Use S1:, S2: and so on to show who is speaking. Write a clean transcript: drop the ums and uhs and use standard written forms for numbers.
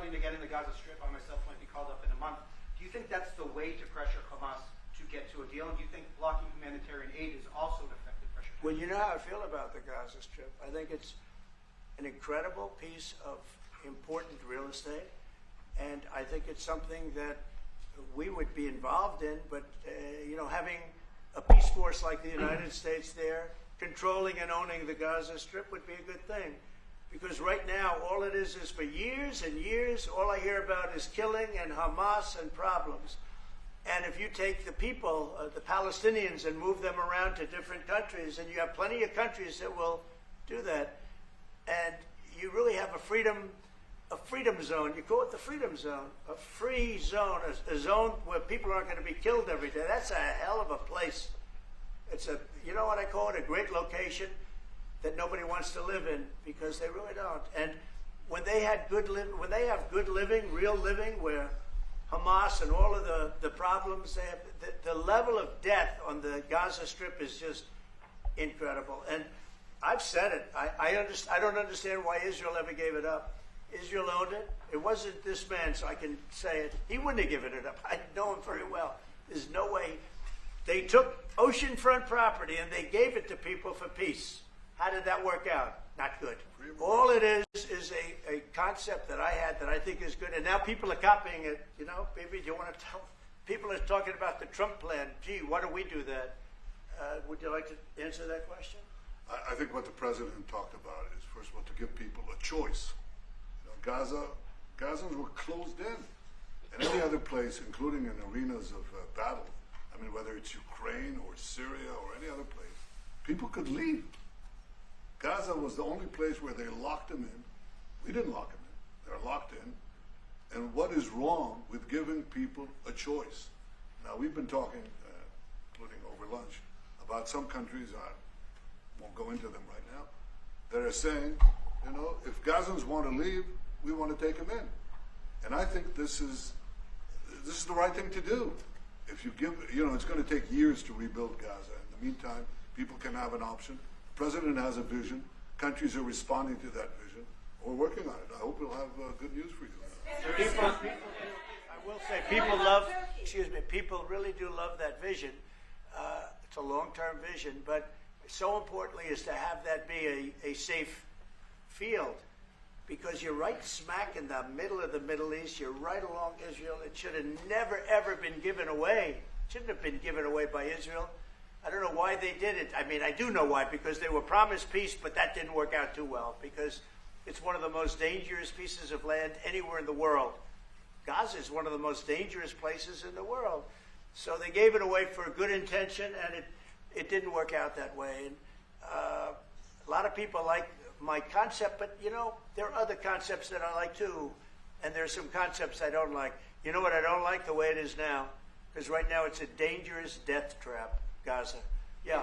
S1: fighting again in the Gaza Strip. I myself might be called up in a month. Do you think that's the way to pressure Hamas to get to a deal? And do you think blocking humanitarian aid is also an effective pressure?
S2: Well, you know how I feel about the Gaza Strip. I think it's an incredible piece of important real estate, and I think it's something that we would be involved in, but having a peace force like the United States there, controlling and owning the Gaza Strip would be a good thing. Because right now, all it is for years and years, all I hear about is killing and Hamas and problems. And if you take the people, the Palestinians, and move them around to different countries, and you have plenty of countries that will do that, and you really have a freedom zone. You call it the freedom zone, a free zone, a zone where people aren't going to be killed every day. That's a hell of a place. It's you know what I call it, a great location that nobody wants to live in, because they really don't. And when they have good living, real living, where Hamas and all of the problems they have, the level of death on the Gaza Strip is just incredible. And I've said it. I don't understand why Israel ever gave it up. Israel owned it. It wasn't this man, so I can say it. He wouldn't have given it up. I know him very well. There's no way. They took oceanfront property and they gave it to people for peace. How did that work out? Not good. All it is a concept that I had that I think is good, and now people are copying it. Maybe you want to tell? People are talking about the Trump plan. Gee, why don't we do that? Would you like to answer that question?
S3: I think what the president talked about is, first of all, to give people a choice. Gazans were closed in, and any other place, including in arenas of battle. I mean, whether it's Ukraine or Syria or any other place, people could leave. Gaza was the only place where they locked them in. We didn't lock them in. They're locked in. And what is wrong with giving people a choice? Now, we've been talking, including over lunch, about some countries, I won't go into them right now, that are saying, if Gazans want to leave, we want to take them in. And I think this is the right thing to do. If you give, it's going to take years to rebuild Gaza. In the meantime, people can have an option. The president has a vision. Countries are responding to that vision. We're working on it. I hope we'll have good news for you.
S2: I will say, people really do love that vision. It's a long-term vision, but so importantly is to have that be a safe field, because you're right smack in the middle of the Middle East. You're right along Israel. It should have never, ever been given away. It shouldn't have been given away by Israel. I don't know why they did it. I mean, I do know why, because they were promised peace, but that didn't work out too well, because it's one of the most dangerous pieces of land anywhere in the world. Gaza is one of the most dangerous places in the world. So they gave it away for a good intention, and it didn't work out that way. And a lot of people like my concept, but there are other concepts that I like too, and there's some concepts I don't like. You know what I don't like? The way it is now, because right now it's a dangerous death trap, Gaza. Yeah.